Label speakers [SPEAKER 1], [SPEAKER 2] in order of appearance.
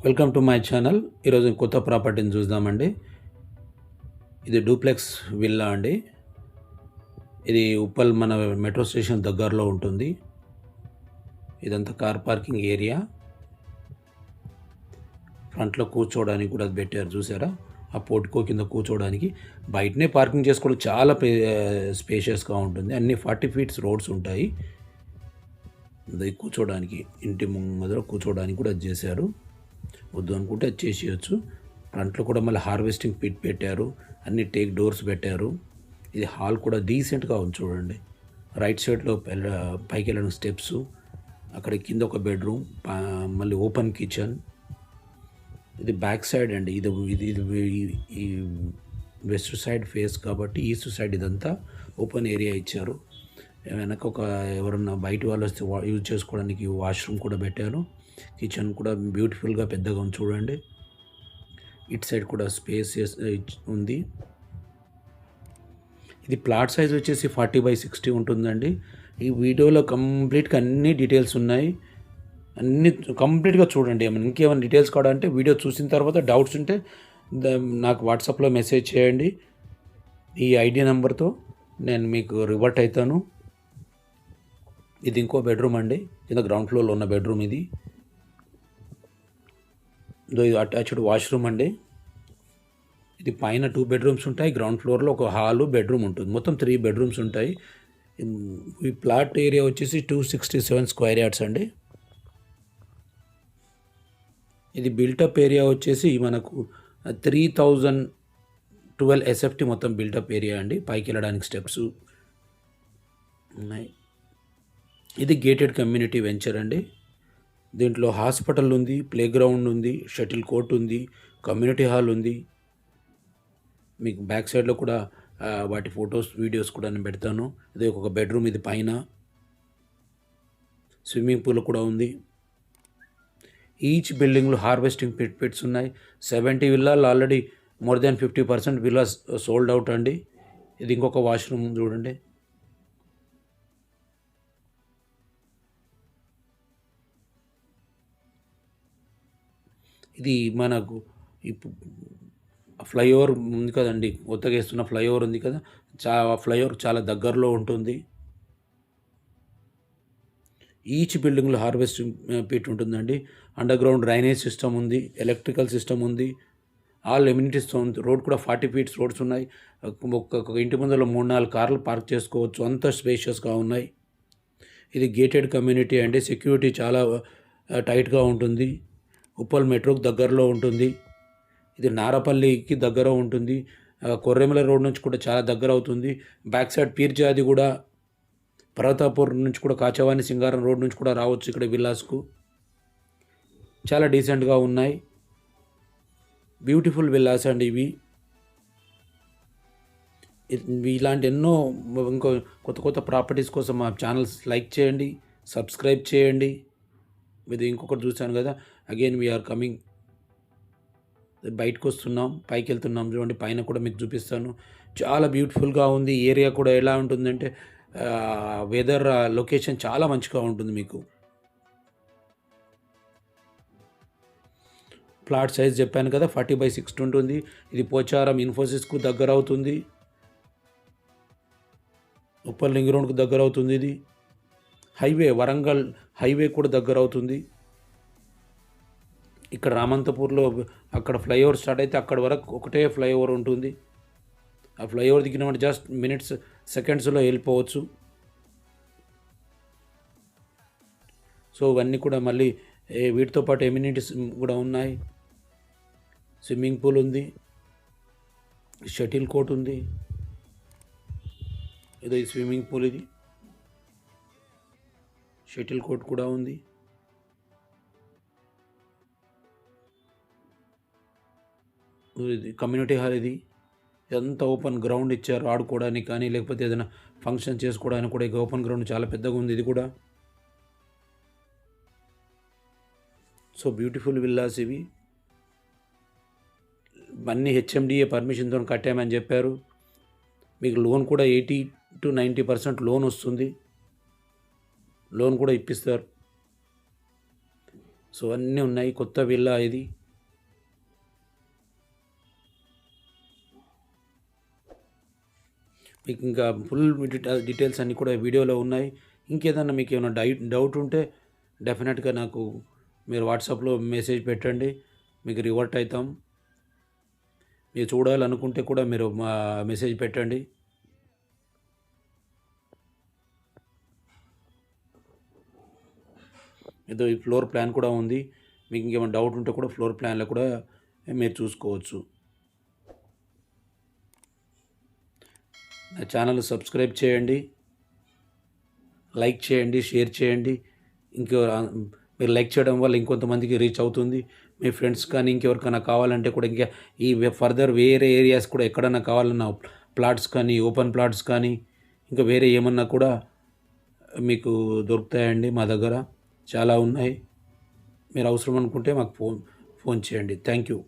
[SPEAKER 1] Welcome to my channel. ఈరోజు కొత్త ప్రాపర్టీని చూద్దామండి. ఇది డూప్లెక్స్ విల్లా అండి. ఇది ఉప్పల్ మన మెట్రో స్టేషన్ దగ్గరలో ఉంటుంది. ఇదంతా కార్ పార్కింగ్ ఏరియా. ఫ్రంట్లో కూర్చోవడానికి కూడా పెట్టారు, చూసారా? ఆ పోర్టికో కింద కూర్చోవడానికి బయటనే పార్కింగ్ చేసుకోవడం చాలా స్పేషియస్గా ఉంటుంది. అన్ని 40 ఫీట్స్ రోడ్స్ ఉంటాయి. అది కూర్చోవడానికి, ఇంటి ముందర కూర్చోవడానికి కూడా అది చేశారు. వద్దు అనుకుంటే అది చేసేయచ్చు. ఫ్రంట్లో కూడా మళ్ళీ హార్వెస్టింగ్ పిట్ పెట్టారు, అన్ని టేక్ డోర్స్ పెట్టారు. ఇది హాల్ కూడా డీసెంట్గా ఉంది చూడండి. రైట్ సైడ్లో పైకి వెళ్ళడానికి స్టెప్స్, అక్కడ కింద ఒక బెడ్రూమ్, మళ్ళీ ఓపెన్ కిచెన్. ఇది బ్యాక్ సైడ్ అండి. ఇది ఇది ఈ వెస్ట్ సైడ్ ఫేస్ కాబట్టి ఈస్ట్ సైడ్ ఇదంతా ఓపెన్ ఏరియా ఇచ్చారు. వెనక ఒక ఎవరన్నా బయట వాళ్ళు వస్తే యూజ్ చేసుకోవడానికి వాష్రూమ్ కూడా పెట్టారు. కిచెన్ కూడా బ్యూటిఫుల్గా పెద్దగా ఉంది చూడండి. ఇటు సైడ్ కూడా స్పేస్ ఉంది. ఇది ప్లాట్ సైజ్ వచ్చేసి 40/60 ఉంటుందండి. ఈ వీడియోలో కంప్లీట్గా అన్ని డీటెయిల్స్ ఉన్నాయి. అన్ని కంప్లీట్గా చూడండి. ఇంకేమైనా డీటెయిల్స్ కావాలంటే వీడియో చూసిన తర్వాత డౌట్స్ ఉంటే నాకు వాట్సాప్లో మెసేజ్ చేయండి. ఈ ఐడి నెంబర్తో నేను మీకు రివర్ట్ అవుతాను. ఇది ఇంకో బెడ్రూమ్ అండి, కింద గ్రౌండ్ ఫ్లోర్లో ఉన్న బెడ్రూమ్ ఇది. ఇది అటాచ్డ్ వాష్రూమ్ అండి. ఇది పైన 2 బెడ్రూమ్స్ ఉంటాయి, గ్రౌండ్ ఫ్లోర్లో ఒక హాలు బెడ్రూమ్ ఉంటుంది. మొత్తం 3 బెడ్రూమ్స్ ఉంటాయి. ఈ ప్లాట్ ఏరియా వచ్చేసి 267 స్క్వేర్ యార్డ్స్ అండి. ఇది బిల్టప్ ఏరియా వచ్చేసి మనకు 3012 ఎస్ఎఫ్టీ మొత్తం బిల్టప్ ఏరియా అండి. పైకి వెళ్ళడానికి స్టెప్స్ ఉన్నాయి. ఇది గేటెడ్ కమ్యూనిటీ వెంచర్ అండి. దీంట్లో హాస్పిటల్ ఉంది, ప్లే గ్రౌండ్ ఉంది, షటిల్ కోర్ట్ ఉంది, కమ్యూనిటీ హాల్ ఉంది. మీకు బ్యాక్ సైడ్లో కూడా వాటి ఫొటోస్ వీడియోస్ కూడా నేను పెడతాను. ఇది ఒక బెడ్రూమ్, ఇది పైన స్విమ్మింగ్ పూల్ కూడా ఉంది. ఈచ్ బిల్డింగ్లో హార్వెస్టింగ్ పిట్స్ ఉన్నాయి. 70 విల్లాలు already more than 50% villas sold out అండి. ఇది ఇంకొక వాష్రూమ్ చూడండి. ఇది మనకు ఇప్పుడు ఫ్లైఓవర్ ఉంది కదండి, కొత్తగా వేస్తున్న ఫ్లైఓవర్ ఉంది కదా, ఫ్లైఓవర్ చాలా దగ్గరలో ఉంటుంది. ఈచ్ బిల్డింగ్లో హార్వెస్టింగ్ పిట్ ఉంటుందండి. అండర్ గ్రౌండ్ డ్రైనేజ్ సిస్టమ్ ఉంది, ఎలక్ట్రికల్ సిస్టమ్ ఉంది, ఆల్ ఎమ్యూనిటీస్తో ఉంది. రోడ్ కూడా 40 ఫీట్స్ రోడ్స్ ఉన్నాయి. ఒక్కొక్క ఇంటి ముందర 3-4 కార్లు పార్క్ చేసుకోవచ్చు, అంత స్పేషియస్గా ఉన్నాయి. ఇది గేటెడ్ కమ్యూనిటీ అండి. సెక్యూరిటీ చాలా టైట్గా ఉంటుంది. ఉప్పల్ మెట్రోకి దగ్గరలో ఉంటుంది. ఇది నారపల్లికి దగ్గర ఉంటుంది. కొర్రెమల రోడ్ నుంచి కూడా చాలా దగ్గర అవుతుంది. బ్యాక్ సైడ్ పీర్జాది కూడా, పర్వతాపూర్ నుంచి కూడా, కాచవాని సింగారం రోడ్ నుంచి కూడా రావచ్చు ఇక్కడ విల్లాస్కు. చాలా డీసెంట్గా ఉన్నాయి. బ్యూటిఫుల్ విల్లాస్ అండి ఇవి. ఇలాంటి ఎన్నో ఇంకో కొత్త కొత్త ప్రాపర్టీస్ కోసం మా ఛానల్స్ లైక్ చేయండి, సబ్స్క్రైబ్ చేయండి. ఇది ఇంకొకటి చూశాను కదా, అగైన్ వీఆర్ కమింగ్. బయటకు వస్తున్నాం, పైకి వెళ్తున్నాం చూడండి. పైన కూడా మీకు చూపిస్తాను. చాలా బ్యూటిఫుల్గా ఉంది. ఏరియా కూడా ఎలా ఉంటుందంటే వెదర్, లొకేషన్ చాలా మంచిగా ఉంటుంది మీకు. ప్లాట్ సైజ్ చెప్పాను కదా, 40/60 ఉంటుంది. ఇది పోచారం ఇన్ఫోసిస్కు దగ్గర అవుతుంది, ఉప్పల్ రింగ్ రోడ్కు దగ్గర అవుతుంది. ఇది హైవే, వరంగల్ హైవే కూడా దగ్గర అవుతుంది. ఇక్కడ రామంతపూర్లో అక్కడ ఫ్లైఓవర్ స్టార్ట్ అయితే అక్కడ వరకు ఒకటే ఫ్లైఓవర్ ఉంటుంది. ఆ ఫ్లైఓవర్ దిగినప్పుడు జస్ట్ మినిట్స్, సెకండ్స్లో వెళ్ళిపోవచ్చు. సో ఇవన్నీ కూడా మళ్ళీ వీటితో పాటు ఎమ్యూనిటీస్ కూడా ఉన్నాయి. స్విమ్మింగ్ పూల్ ఉంది, షటిల్ కోర్ట్ ఉంది. ఇది స్విమ్మింగ్ పూల్, ఇది షటిల్ కోర్ట్ కూడా ఉంది. ఇది కమ్యూనిటీ హాల్. ఇది ఎంత ఓపెన్ గ్రౌండ్ ఇచ్చారు ఆడుకోవడానికి కానీ, లేకపోతే ఏదైనా ఫంక్షన్ చేసుకోవడానికి కూడా. ఇక ఓపెన్ గ్రౌండ్ చాలా పెద్దగా ఉంది ఇది కూడా. సో బ్యూటిఫుల్ విల్లాస్ ఇవి. అన్నీ హెచ్ఎండిఏ పర్మిషన్తో కట్టామని చెప్పారు. మీకు లోన్ కూడా 80-90% లోన్ వస్తుంది. లోన్ కూడా ఇప్పిస్తారు. సో అన్నీ ఉన్నాయి. కొత్త విల్లా ఇది. మీకు ఇంకా ఫుల్ డీటెయిల్స్ అన్నీ కూడా వీడియోలో ఉన్నాయి. ఇంకేదన్నా మీకు ఏమైనా డౌట్ ఉంటే డెఫినెట్గా నాకు మీరు వాట్సాప్లో మెసేజ్ పెట్టండి, మీకు రివర్ట్ అవుతాం. మీరు చూడాలనుకుంటే కూడా మీరు మా మెసేజ్ పెట్టండి. ఏదో ఈ ఫ్లోర్ ప్లాన్ కూడా ఉంది. మీకు ఇంకేమైనా డౌట్ ఉంటే కూడా ఫ్లోర్ ప్లాన్లో కూడా మీరు చూసుకోవచ్చు. నా ఛానల్ సబ్స్క్రైబ్ చేయండి, లైక్ చేయండి, షేర్ చేయండి. ఇంకో మీరు లైక్ చేయడం వల్ల ఇంకొంతమందికి రీచ్ అవుతుంది. మీ ఫ్రెండ్స్ కానీ ఇంకెవరికైనా కావాలంటే కూడా ఇంకా ఈ ఫర్దర్ వేరే ఏరియాస్ కూడా ఎక్కడన్నా కావాలన్నా ప్లాట్స్ కానీ ఓపెన్ ప్లాట్స్ కానీ ఇంకా వేరే ఏమన్నా కూడా మీకు దొరుకుతాయండి. మా దగ్గర చాలా ఉన్నాయి. మీరు అవసరం అనుకుంటే మాకు ఫోన్ చేయండి. Thank you.